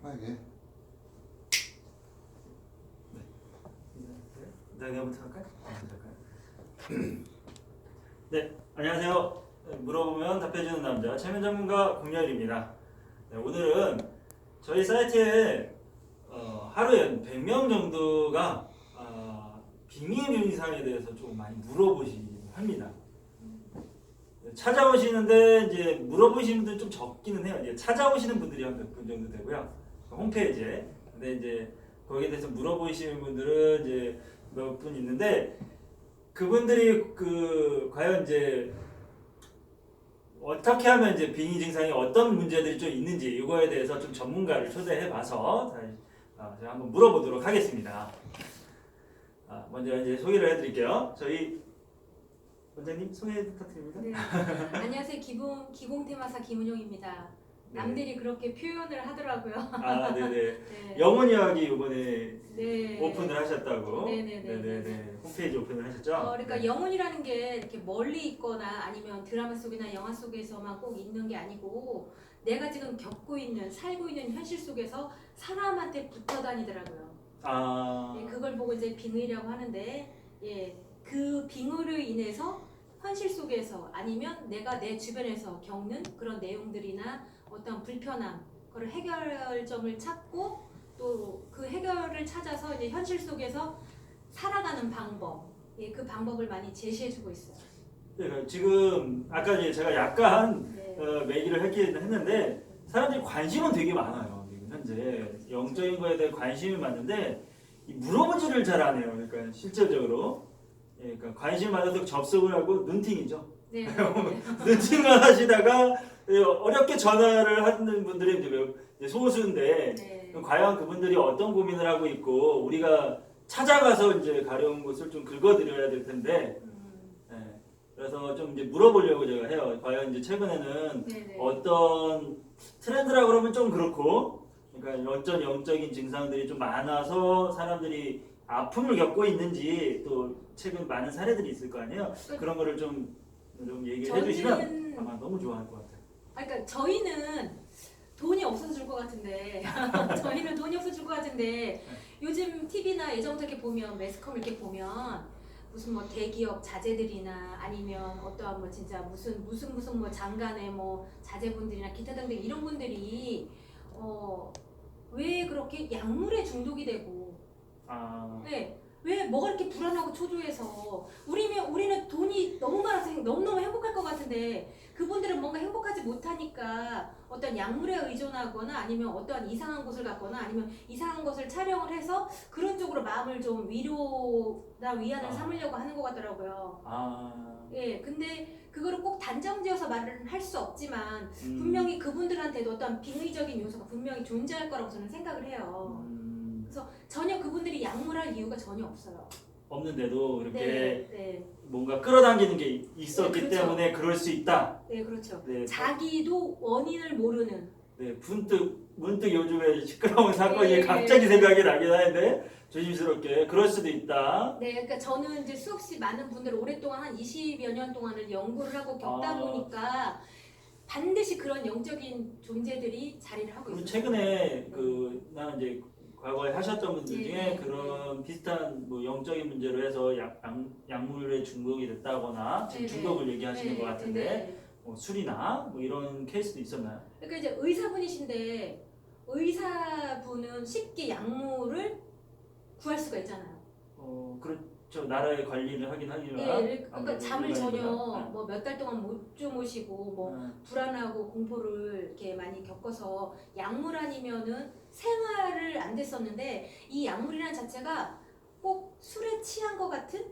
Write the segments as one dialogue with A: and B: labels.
A: 편하게.
B: 내가부터 할까요? 네, 안녕하세요. 물어보면 답해주는 남자 최면 전문가 공렬입니다. 네, 오늘은 저희 사이트에 하루에 100명 정도가 빙의 증상에 대해서 좀 많이 물어보시긴 합니다. 찾아오시는데 이제 물어보시는 분들 좀 적기는 해요. 이제 찾아오시는 분들이 한 몇 분 정도 되고요. 홈페이지에. 근데 이제 거기에 대해서 물어보시는 분들은 이제 몇 분 있는데 그분들이 과연 이제 어떻게 하면 이제 빙의 증상이 어떤 문제들이 좀 있는지 이거에 대해서 좀 전문가를 초대해봐서 제가 한번 물어보도록 하겠습니다. 먼저 이제 소개를 해드릴게요. 저희 원장님 소개 부탁드립니다.
C: 네. 안녕하세요. 기공테마사 김은용입니다. 남들이 그렇게 표현을 하더라고요.
B: 네네.
C: 네.
B: 영혼 이야기 이번에
C: 네.
B: 오픈을 하셨다고.
C: 네네네.
B: 홈페이지 오픈을 하셨죠?
C: 그러니까
B: 네.
C: 영혼이라는 게 이렇게 멀리 있거나 아니면 드라마 속이나 영화 속에서만 꼭 있는 게 아니고 내가 지금 겪고 있는 살고 있는 현실 속에서 사람한테 붙어 다니더라고요. 예, 그걸 보고 이제 빙의라고 하는데 그 빙의로 인해서 현실 속에서 아니면 내가 내 주변에서 겪는 그런 내용들이나 어떤 불편함, 그걸 해결점을 찾고 또 그 해결을 찾아서 이제 현실 속에서 살아가는 방법, 그 방법을 많이 제시해주고 있어요.
B: 네, 지금 아까 이제 제가 약간
C: 네.
B: 얘기를 했는데 사람들이 관심은 되게 많아요. 지금 현재 영적인 거에 대해 관심이 많은데 이 물어보지를 잘 안 해요. 그러니까 실질적으로 그러니까 관심 많아서 접속을 하고 눈팅이죠.
C: 네.
B: 눈팅만 하시다가 어렵게 전화를 하는 분들이 이제 소수인데
C: 네.
B: 과연 그분들이 어떤 고민을 하고 있고 우리가 찾아가서 이제 가려운 곳을 좀 긁어드려야 될 텐데 그래서 좀 이제 물어보려고 제가 해요. 과연 이제 최근에는
C: 네네.
B: 어떤 트렌드라고 그러면 좀 그렇고 그러니까 어떤 영적인 증상들이 좀 많아서 사람들이 아픔을 겪고 있는지 또 최근 많은 사례들이 있을 거 아니에요. 그런 거를 좀 얘기를 해주시면 아마 너무 좋아할 것 같아요.
C: 그러니까 저희는 돈이 없어서 줄 것 같은데 저희는 돈이 없어서 줄 것 같은데 요즘 TV나 예전부터 이렇게 보면 매스컴 이렇게 보면 무슨 뭐 대기업 자제들이나 아니면 어떠한 뭐 진짜 무슨 뭐 장관의 뭐 자제분들이나 기타 등등 이런 분들이 왜 그렇게 약물에 중독이 되고 왜 뭐가 이렇게 불안하고 초조해서 우리는 돈이 너무 많아서 너무너무 행복할 것 같은데 그분들은 뭔가 행복하지 못하니까 어떤 약물에 의존하거나 아니면 어떠한 이상한 곳을 갔거나 아니면 이상한 것을 촬영을 해서 그런 쪽으로 마음을 좀 위로나 위안을 삼으려고 하는 것 같더라고요. 근데 그거를 꼭 단정지어서 말을 할 수 없지만 분명히 그분들한테도 어떤 빙의적인 요소가 분명히 존재할 거라고 저는 생각을 해요. 그래서 전혀 그분들이 약물할 이유가 전혀 없어요.
B: 없는데도 이렇게
C: 네.
B: 뭔가 끌어당기는 게 있었기
C: 네, 그렇죠.
B: 때문에 그럴 수 있다.
C: 네, 그렇죠.
B: 네,
C: 자기도 원인을 모르는.
B: 네, 문득 요즘에 시끄러운 사건이
C: 네.
B: 갑자기 생각이 나긴 하는데 조심스럽게 그럴 수도 있다.
C: 네, 그러니까 저는 이제 수없이 많은 분들 오랫동안 한 20여 년 동안을 연구를 하고 겪다 보니까 반드시 그런 영적인 존재들이 자리를 하고
B: 그리고
C: 있어요.
B: 최근에 나는 이제 과거에 하셨던 분들 중에
C: 네.
B: 그런 비슷한 뭐 영적인 문제로 해서 약물에 중독이 됐다거나 지금 중독을 얘기하시는 것 같은데 뭐 술이나 뭐 이런 케이스도 있었나요?
C: 그러니까 이제 의사분이신데 의사분은 쉽게 약물을 구할 수가 있잖아요.
B: 그렇죠. 나라의 관리를 하긴 하지만
C: 그러니까 잠을 전혀 뭐 몇 달 동안 못 주무시고 뭐 불안하고 공포를 이렇게 많이 겪어서 약물 아니면은 생활을 안 됐었는데 이 약물이라는 자체가 꼭 술에 취한 것 같은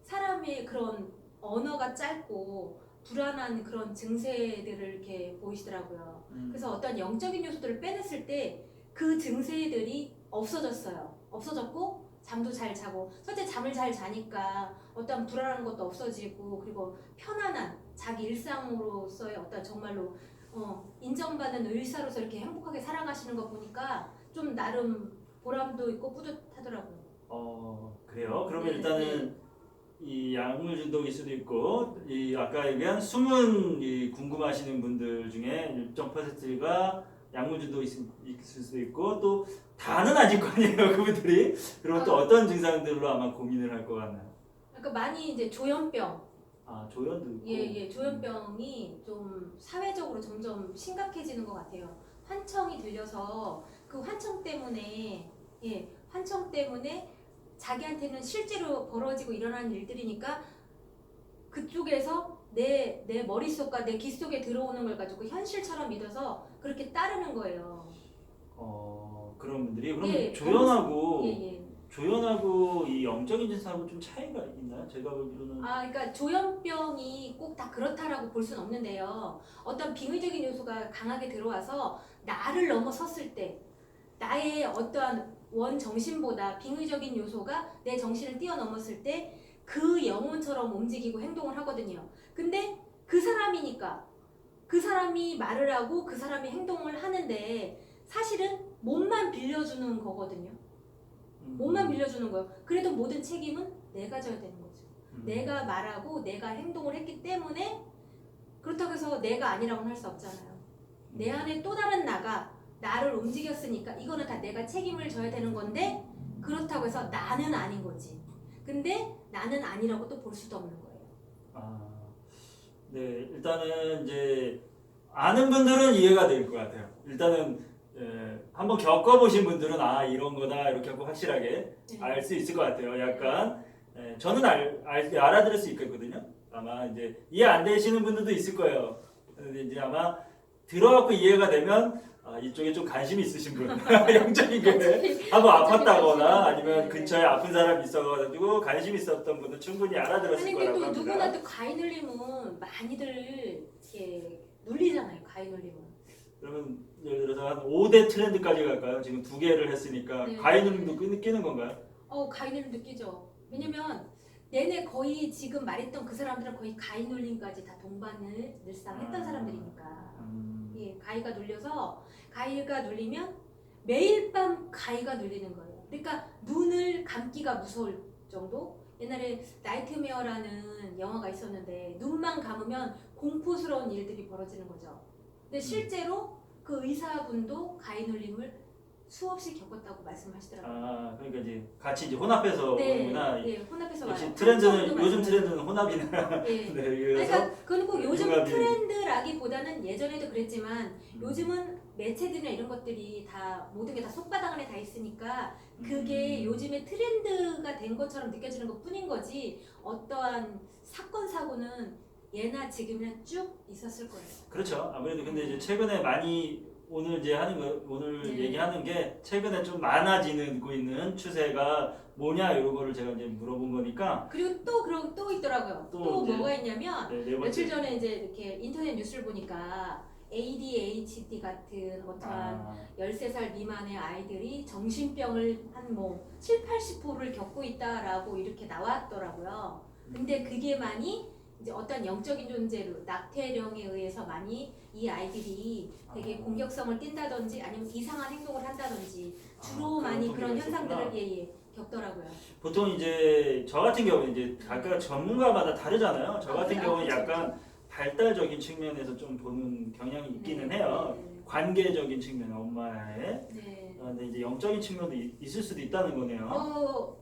C: 사람의 그런 언어가 짧고 불안한 그런 증세들을 이렇게 보이시더라고요. 그래서 어떤 영적인 요소들을 빼냈을 때 그 증세들이 없어졌고 잠도 잘 자고 첫째 잠을 잘 자니까 어떤 불안한 것도 없어지고 그리고 편안한 자기 일상으로서의 어떤 정말로 인정받는 의사로서 이렇게 행복하게 살아가시는 거 보니까 좀 나름 보람도 있고 뿌듯하더라고요.
B: 그래요? 그러면 일단은 이 약물 중독일 수도 있고 이 아까 얘기한 숨은 이 궁금하시는 분들 중에 일정 퍼센트가 양무준도 있을 수도 있고 또 다는 아닐 거 아니에요 그분들이. 그럼 또 어떤 증상들로 아마 고민을 할 것 같나요?
C: 그러니까 많이 이제 조현병,
B: 아 조현도 있고.
C: 예, 조현병이 좀 사회적으로 점점 심각해지는 것 같아요. 환청이 들려서 그 환청 때문에 자기한테는 실제로 벌어지고 일어나는 일들이니까 그쪽에서 내 머릿속과 내 귀 속에 들어오는 걸 가지고 현실처럼 믿어서 그렇게 따르는 거예요.
B: 그런 분들이 그럼
C: 예,
B: 조현하고
C: 예.
B: 조현하고 이 영적인 증상하고 좀 차이가 있나요? 제가 보기로는
C: 그러니까 조현병이 꼭 다 그렇다라고 볼 수는 없는데요. 어떤 빙의적인 요소가 강하게 들어와서 나를 넘어섰을 때, 나의 어떠한 원 정신보다 빙의적인 요소가 내 정신을 뛰어넘었을 때 그 영혼처럼 움직이고 행동을 하거든요. 근데 그 사람이니까 그 사람이 말을 하고 그 사람이 행동을 하는데 사실은 몸만 빌려주는 거거든요. 몸만 빌려주는 거예요. 그래도 모든 책임은 내가 져야 되는 거죠. 내가 말하고 내가 행동을 했기 때문에 그렇다고 해서 내가 아니라고는 할 수 없잖아요. 내 안에 또 다른 나를 움직였으니까 이거는 다 내가 책임을 져야 되는 건데 그렇다고 해서 나는 아닌 거지. 근데 나는 아니라고 또 볼 수도 없는 거예요.
B: 네 일단은 이제 아는 분들은 이해가 될 것 같아요. 일단은 한번 겪어보신 분들은 이런 거다 이렇게 하고 확실하게
C: 네.
B: 알 수 있을 것 같아요. 약간 저는 알아들을 수 있겠거든요. 아마 이제 이해 안 되시는 분들도 있을 거예요. 근데 이제 아마 들어갖고 이해가 되면 이쪽에 좀 관심이 있으신 분, 영적인 게 한번 아팠다거나 아니면 근처에 아픈 사람이 있어가지고 관심 있었던 분은 충분히 알아들었을
C: 아니 근데
B: 거라고
C: 또
B: 합니다.
C: 누구나 또 가위눌림은 많이들 이렇게 눌리잖아요. 가위눌림은.
B: 그러면 예를 들어서 한 5대 트렌드까지 갈까요? 지금 2개를 했으니까
C: 네.
B: 가위눌림도 끼는 건가요?
C: 가위눌림 느끼죠. 왜냐면 내내 거의 지금 말했던 그 사람들은 거의 가위눌림까지 다 동반을 늘상 했던 사람들이니까. 예, 가위가 눌리면 매일 밤 가위가 눌리는 거예요. 그러니까 눈을 감기가 무서울 정도? 옛날에 나이트메어라는 영화가 있었는데 눈만 감으면 공포스러운 일들이 벌어지는 거죠. 근데 실제로 그 의사분도 가위 눌림을 수없이 겪었다고 말씀하시더라고요.
B: 그러니까 이제 같이 이제 혼합해서 오는구나.
C: 네, 혼합해서
B: 역시
C: 와요.
B: 트렌드는 요즘 트렌드는 혼합이나.
C: 네.
B: 네, 그래서
C: 그러니까 그건 꼭 요즘
B: 융합이-
C: 트렌드라기보다는 예전에도 그랬지만 요즘은 매체들이나 이런 것들이 다 모든 게 다 손바닥 안에 다 있으니까 그게 요즘의 트렌드가 된 것처럼 느껴지는 것 뿐인 거지 어떠한 사건 사고는 예나 지금이나 쭉 있었을 거예요.
B: 그렇죠. 아무래도 근데 이제 최근에 많이 오늘 이제 오늘
C: 네.
B: 얘기하는 게 최근에 좀 많아지고 있는 추세가 뭐냐 이런 거를 제가 이제 물어본 거니까.
C: 그리고 또 있더라고요.
B: 또
C: 또
B: 이제-
C: 뭐가 있냐면
B: 네 번째.
C: 며칠 전에 이제 이렇게 인터넷 뉴스를 보니까 ADHD 같은 어떠한 13살 미만의 아이들이 정신병을 한 7, 80%를 겪고 있다라고 이렇게 나왔더라고요. 근데 그게 많이 이제 어떤 영적인 존재로 낙태령에 의해서 많이 이 아이들이 되게 공격성을 띈다든지 아니면 이상한 행동을 한다든지 주로 많이 그런 현상들을 겪더라고요.
B: 보통 이제 저 같은 경우는 이제 각각 전문가마다 다르잖아요. 저 같은 경우는
C: 그렇죠.
B: 약간 발달적인 측면에서 좀 보는 경향이 있기는 해요.
C: 네.
B: 관계적인 측면, 엄마의.
C: 네.
B: 근데 이제 영적인 측면도 있을 수도 있다는 거네요.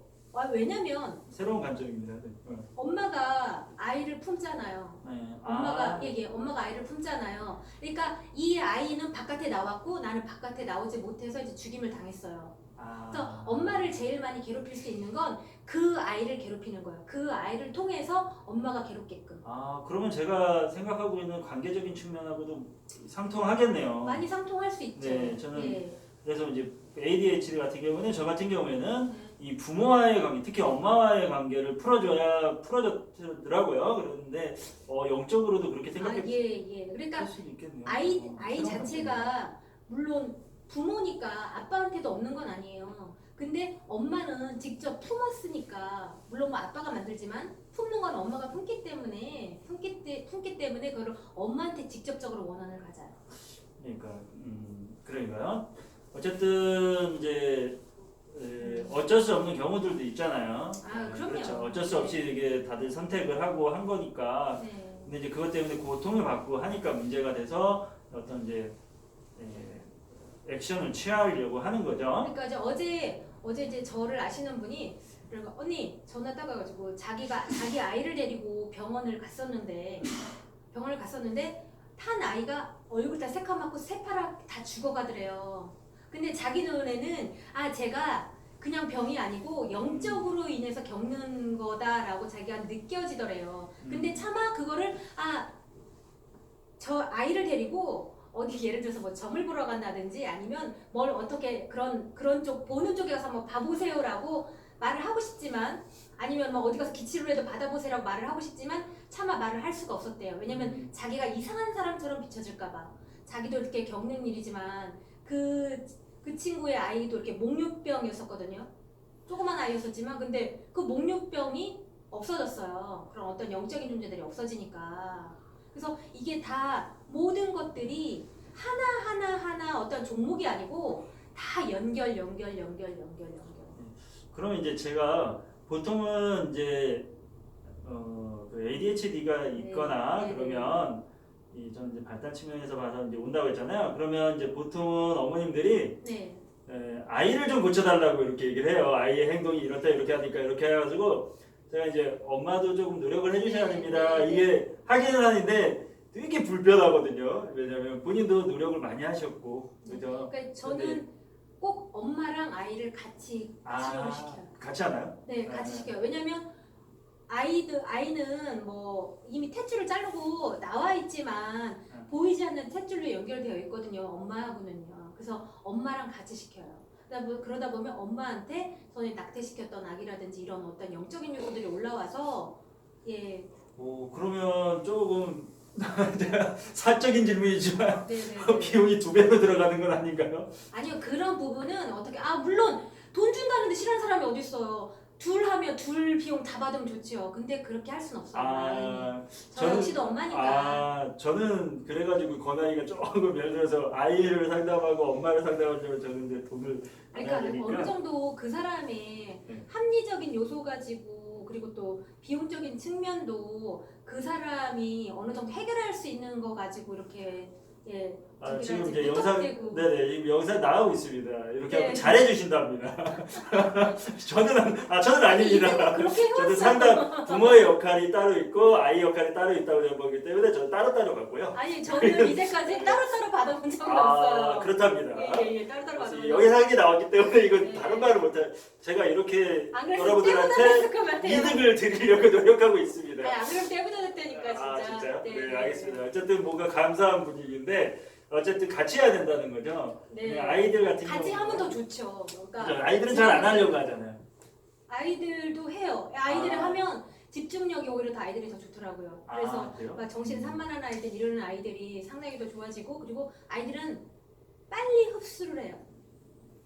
C: 왜냐면
B: 새로운 관점입니다.
C: 엄마가 아이를 품잖아요.
B: 네.
C: 엄마가 아이를 품잖아요. 그러니까 이 아이는 바깥에 나왔고 나는 바깥에 나오지 못해서 이제 죽임을 당했어요. 그래서 엄마를 제일 많이 괴롭힐 수 있는 건 그 아이를 괴롭히는 거예요. 그 아이를 통해서 엄마가 괴롭게끔.
B: 그러면 제가 생각하고 있는 관계적인 측면하고도 상통하겠네요.
C: 많이 상통할 수 있죠.
B: 네, 저는
C: 예.
B: 그래서 이제 ADHD 같은 경우는 저 같은 경우에는 이 부모와의 관계, 특히 엄마와의 관계를 풀어줬더라고요. 그런데 영적으로도 그렇게 생각할
C: 예. 그러니까
B: 수도 있겠네요.
C: 아이
B: 새로운
C: 자체가 물론 부모니까 아빠한테도 없는 건 아니에요. 근데 엄마는 직접 품었으니까 물론 아빠가 만들지만 품는 건 엄마가 품기 때문에 그걸 엄마한테 직접적으로 원한을 가져요.
B: 그러니까요. 어쨌든 이제 어쩔 수 없는 경우들도 있잖아요.
C: 그럼요.
B: 그렇죠. 어쩔 수 없이 이게 다들 선택을 하고 한 거니까.
C: 네.
B: 근데 이제 그것 때문에 고통을 받고 하니까 문제가 돼서 어떤 이제 액션을 취하려고 하는 거죠.
C: 그러니까 이제 어제 이제 저를 아시는 분이 그러니까 언니 전화 따가지고 자기 아이를 데리고 병원을 갔었는데 탄 아이가 얼굴 다 새까맣고 새파랗게 다 죽어가더래요. 근데 자기 눈에는 제가 그냥 병이 아니고 영적으로 인해서 겪는 거다라고 자기가 느껴지더래요. 근데 차마 그거를 저 아이를 데리고 어디 예를 들어서 뭐 점을 보러 간다든지 아니면 뭘 어떻게 그런 쪽 보는 쪽에 가서 한번 봐보세요라고 말을 하고 싶지만 아니면 뭐 어디 가서 기치료라도 받아보세요라고 말을 하고 싶지만 차마 말을 할 수가 없었대요. 왜냐면 자기가 이상한 사람처럼 비춰질까봐. 자기도 이렇게 겪는 일이지만 그 친구의 아이도 이렇게 목류병이었었거든요. 조그만 아이였었지만 근데 그 목류병이 없어졌어요. 그런 어떤 영적인 존재들이 없어지니까. 그래서 이게 다 모든 것들이 하나 어떤 종목이 아니고 다 연결.
B: 그러면 이제 제가 보통은 이제 그 ADHD가 있거나
C: 네.
B: 그러면 저는 이제 발달 측면에서 봐서 이제 온다고 했잖아요. 그러면 이제 보통은 어머님들이
C: 네.
B: 아이를 좀 고쳐달라고 이렇게 얘기를 해요. 아이의 행동이 이렇다 이렇게 하니까 이렇게 해가지고 제가 이제 엄마도 조금 노력을 해주셔야 됩니다.
C: 네.
B: 이게 하기는 하는데 되게 불편하거든요. 왜냐하면 본인도 노력을 많이 하셨고 그죠?
C: 그러니까 저는 꼭 엄마랑 아이를 같이 치료를 시켜요.
B: 같이 하나요?
C: 네, 같이 시켜요. 왜냐면 아이는 뭐 이미 탯줄을 자르고 나와 있지만 보이지 않는 탯줄로 연결되어 있거든요. 엄마하고는요. 그래서 엄마랑 같이 시켜요. 그러다 보면 엄마한테 전에 낙태시켰던 아기라든지 이런 어떤 영적인 요소들이 올라와서
B: 그러면 조금 사적인 질문이지만
C: 네네네.
B: 비용이 2배로 들어가는 건 아닌가요?
C: 아니요, 그런 부분은 어떻게 물론 돈 준다는데 싫어하는 사람이 어디 있어요. 둘 하면 둘 비용 다 받으면 좋지요. 근데 그렇게 할 순 없어요. 저 역시도 엄마니까.
B: 저는 그래가지고 권아이가 조금 예를 들어서 아이를 상담하고 엄마를 상담하려면 저는 이제 돈을
C: 그러니까
B: 내야 되니까.
C: 어느 정도 그 사람의 합리적인 요소 가지고 그리고 또 비용적인 측면도 그 사람이 어느 정도 해결할 수 있는 거 가지고 이렇게
B: 지금 이제 영상 지금 영상 나오고 있습니다. 이렇게 하고
C: 네.
B: 잘해주신답니다. 저는 아닙니다.
C: 그렇게
B: 저는
C: 해왔어요.
B: 상담 부모의 역할이 따로 있고 아이 역할이 따로 있다고 보기 때문에 저는 따로 갖고요.
C: 아니 저는 이제까지 따로따로 받아본 적이 없어요.
B: 그렇답니다.
C: 예, 따로따로 받아본
B: 여기서 한 게 나왔기 때문에 이건
C: 네.
B: 다른 말을 못해. 제가 이렇게
C: 안 그래서
B: 여러분들한테 이득을 드리려고 노력하고 있습니다.
C: 안 그러면 떼부자 됐다니까 진짜.
B: 진짜요? 네, 알겠습니다. 어쨌든 뭔가 감사한 분위기인데 어쨌든 같이 해야 된다는 거죠.
C: 네.
B: 아이들 같은
C: 같이
B: 경우는
C: 하면 더 좋죠. 그러니까
B: 그죠? 아이들은 잘 안 하려고 하잖아요.
C: 아이들도 해요. 아이들을 하면 집중력이 오히려 더 아이들이 더 좋더라고요. 그래서
B: 그래요?
C: 정신 산만한 아이들 이러는 아이들이 상당히 더 좋아지고 그리고 아이들은 빨리 흡수를 해요.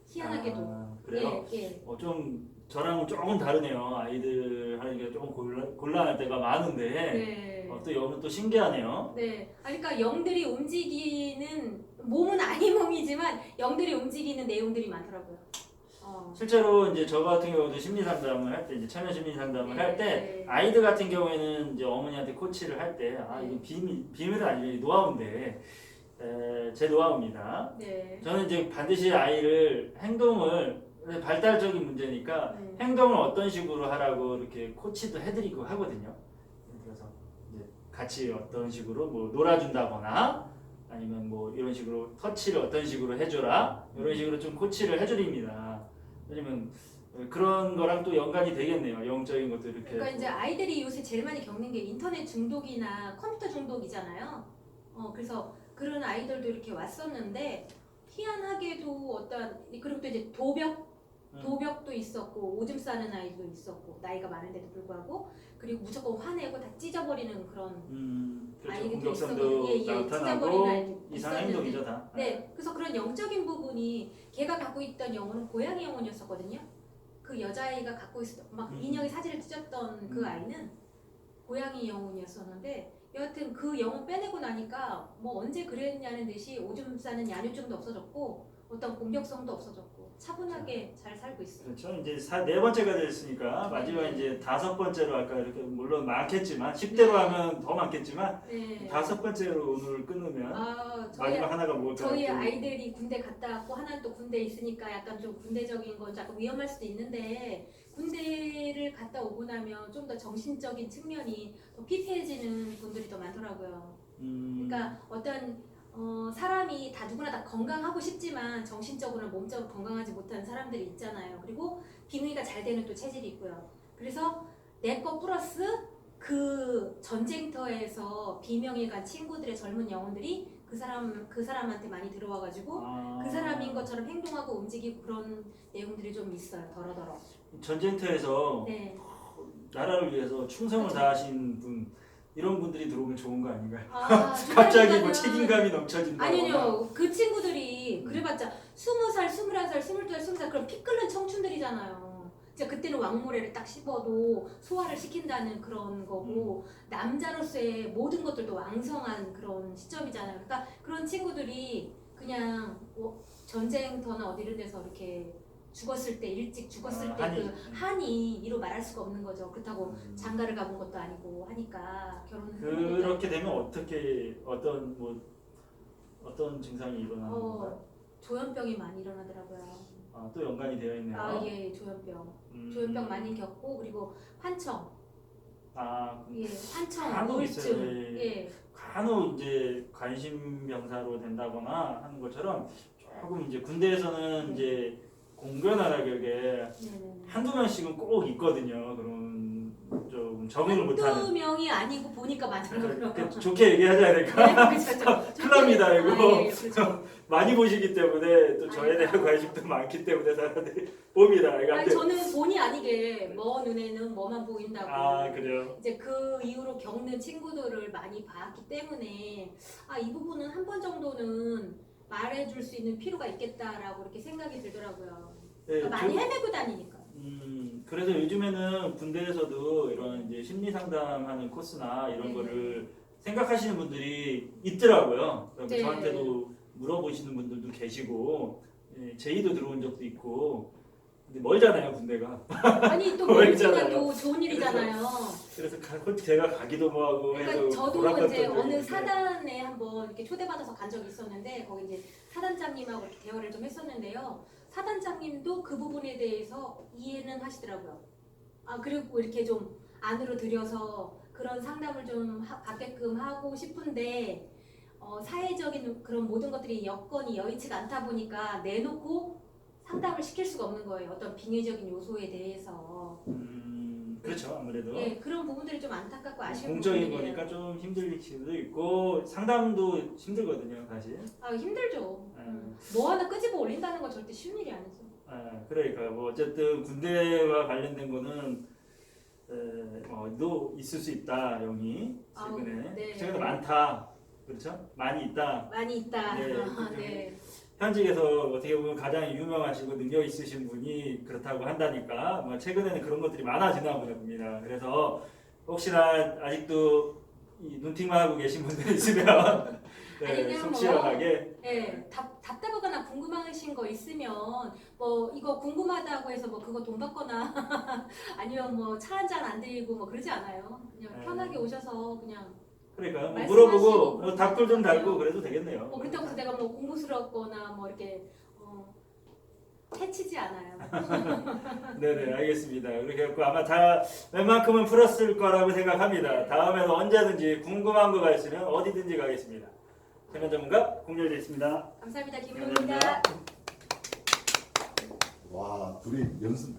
C: 희한하게도.
B: 그래요?
C: 예.
B: 좀 저랑은 조금 다르네요. 아이들 하니까 조금 곤란할 때가 많은데
C: 네.
B: 또 여러분 또 신기하네요.
C: 네. 그러니까 영들이 움직이는 몸은 아니 몸이지만 영들이 움직이는 내용들이 많더라고요.
B: 실제로 이제 저 같은 경우도 심리 상담을 할 때 이제 체면 심리 상담을 할 때 아이들 같은 경우에는 이제 어머니한테 코치를 할 때 이게 비밀은 아니고 노하우인데 제 노하우입니다.
C: 네.
B: 저는 이제 반드시 아이를 행동을 발달적인 문제니까 행동을 어떤 식으로 하라고 이렇게 코치도 해드리고 하거든요. 그래서 이제 같이 어떤 식으로 뭐 놀아준다거나 아니면 뭐 이런 식으로 터치를 어떤 식으로 해줘라 이런 식으로 좀 코치를 해드립니다. 왜냐면 그런 거랑 또 연관이 되겠네요. 영적인 것도 이렇게.
C: 그러니까 이제 아이들이 요새 제일 많이 겪는 게 인터넷 중독이나 컴퓨터 중독이잖아요. 그래서 그런 아이들도 이렇게 왔었는데 희한하게도 그리고 또 이제 도벽도 있었고 오줌 싸는 아이도 있었고 나이가 많은데도 불구하고 그리고 무조건 화내고 다 찢어버리는 그런
B: 그렇죠.
C: 아이들도
B: 공격성도
C: 찢어버리는
B: 나타나고
C: 아이도
B: 이상한 행동이죠 다.
C: 네, 그래서 그런 영적인 부분이 걔가 갖고 있던 영혼은 고양이 영혼이었었거든요. 그 여자아이가 갖고 있었던 막 인형의 사진을 찢었던 그 아이는 고양이 영혼이었었는데 여하튼 그 영혼 빼내고 나니까 뭐 언제 그랬냐는 듯이 오줌 싸는 야뇨증도 없어졌고 어떤 공격성도 없어졌고 차분하게 잘 살고 있어요.
B: 그렇죠. 이제 네 번째가 됐으니까 마지막
C: 네.
B: 이제 다섯 번째로 아까 이렇게 물론 많겠지만 10대로
C: 네.
B: 하면 더 많겠지만
C: 네.
B: 다섯 번째로 오늘 끊으면
C: 저희
B: 마지막 하나가 뭘까요?
C: 저희 아이들이 군대 갔다 왔고 하나는 또 군대 있으니까 약간 좀 군대적인 건 약간 위험할 수도 있는데 군대를 갔다 오고 나면 좀 더 정신적인 측면이 더 피폐해지는 분들이 더 많더라고요. 그러니까 어떤 사람이 다 누구나 다 건강하고 싶지만 정신적으로나 몸적으로 건강하지 못한 사람들이 있잖아요. 그리고 비무리가 잘 되는 또 체질이 있고요. 그래서 내 거 플러스 그 전쟁터에서 비명에 간 친구들의 젊은 영혼들이 그 사람한테 많이 들어와가지고 그 사람인 것처럼 행동하고 움직이고 그런 내용들이 좀 있어요. 더러더러.
B: 전쟁터에서
C: 네.
B: 나라를 위해서 충성을
C: 그렇죠.
B: 다하신 분 이런 분들이 들어오면 좋은 거 아닌가요?
C: 갑자기
B: 뭐 책임감이 넘쳐진다.
C: 아니요. 그 친구들이 그래봤자 20살, 21살, 22살, 20살 그런 피 끓는 청춘들이잖아요. 진짜 그때는 왕모래를 딱 씹어도 소화를 시킨다는 그런 거고 남자로서의 모든 것들도 왕성한 그런 시점이잖아요. 그러니까 그런 친구들이 그냥 전쟁터나 어디 이런 데서 이렇게 죽었을 때 일찍 죽었을 때
B: 한이.
C: 그 한이 이로 말할 수가 없는 거죠. 그렇다고 장가를 가본 것도 아니고 하니까 결혼을
B: 그렇게 되면 어떤 증상이 일어나는 건가요?
C: 조현병이 많이 일어나더라고요.
B: 또 연관이 되어 있네요.
C: 예, 조현병. 조현병 많이 겪고 그리고 환청. 예, 환청,
B: 간혹 있어요.
C: 우울증. 예.
B: 간혹 이제 관심병사로 된다거나 하는 것처럼 조금 이제 군대에서는 이제 공견하라게
C: 네네네.
B: 한두 명씩은 꼭 있거든요. 그런 좀 적응을 못하는.
C: 한두 명이 아니고 보니까 많더라고요.
B: 좋게 얘기하자 될까?
C: 네, 그렇죠.
B: 큰일 납니다, 이거.
C: 예, 그렇죠.
B: 많이 보시기 때문에 또 저에 대한
C: 아이고.
B: 관심도 많기 때문에 사람들이 봅니다.
C: 아니, 저는 본의 아니게 눈에는 뭐만 보인다고.
B: 그래요.
C: 이제 그 이후로 겪는 친구들을 많이 봤기 때문에 이 부분은 한 번 정도는 말해줄 수 있는 필요가 있겠다라고 이렇게 생각이 들더라고요.
B: 네,
C: 그러니까 많이 헤매고 다니니까.
B: 그래서 요즘에는 군대에서도 이런 이제 심리 상담하는 코스나 이런
C: 네.
B: 거를 생각하시는 분들이 있더라고요. 그래서
C: 네.
B: 저한테도 물어보시는 분들도 계시고 제의도 들어온 적도 있고. 근데 멀잖아요, 군대가.
C: 아니 또
B: 멀잖아요.
C: 멀지만 또 좋은 일이잖아요.
B: 그래서 제가 가기도 뭐하고
C: 그러니까
B: 해도
C: 저도
B: 돌아갔던
C: 이제
B: 적이
C: 어느
B: 있는데.
C: 사단에 한번 이렇게 초대받아서 간 적이 있었는데 거기 이제 사단장님하고 이렇게 대화를 좀 했었는데요. 사단장님도 그 부분에 대해서 이해는 하시더라고요. 그리고 이렇게 좀 안으로 들여서 그런 상담을 좀 받게끔 하고 싶은데 사회적인 그런 모든 것들이 여건이 여의치가 않다 보니까 내놓고 상담을 시킬 수가 없는 거예요. 어떤 빙의적인 요소에 대해서.
B: 그렇죠, 아무래도.
C: 예, 그런 부분들이 좀 안타깝고 아쉬운
B: 공적인
C: 부분이에요.
B: 거니까 좀 힘들 수도 있고 상담도 힘들거든요, 사실.
C: 힘들죠.
B: 네.
C: 뭐 하나 끄집어 올린다는 건 절대 쉬운 일이 아니죠.
B: 그러니까 뭐 어쨌든 군대와 관련된 거는 도 있을 수 있다, 영이 최근에.
C: 네.
B: 최근에 많다, 그렇죠? 많이 있다.
C: 많이 있다.
B: 네,
C: 네.
B: 현직에서 어떻게 보면 가장 유명하시고 능력 있으신 분이 그렇다고 한다니까 뭐 최근에는 그런 것들이 많아지나 봅니다. 그래서 혹시나 아직도 이 눈팅만 하고 계신 분들 있으면
C: 아니, 그냥
B: 속
C: 뭐,
B: 시원하게
C: 네, 답답하거나 궁금하신 거 있으면 뭐 이거 궁금하다고 해서 뭐 그거 돈 받거나 아니면 뭐 차 한 잔 안 드리고 뭐 그러지 않아요. 그냥
B: 네.
C: 편하게 오셔서 그냥
B: 그러니까 뭐
C: 말씀하시고
B: 물어보고 답글 좀 달고 그래도 되겠네요.
C: 그렇다고 해서 내가 뭐 공부스럽거나 뭐 이렇게 해치지 않아요.
B: 네네, 알겠습니다. 그렇게 해서 아마 다 웬만큼은 풀었을 거라고 생각합니다. 다음에는 언제든지 궁금한 거가 있으면 어디든지 가겠습니다. 최면 전문가 공렬되어 있습니다.
C: 감사합니다. 김용입니다.
A: 와, 둘이 연습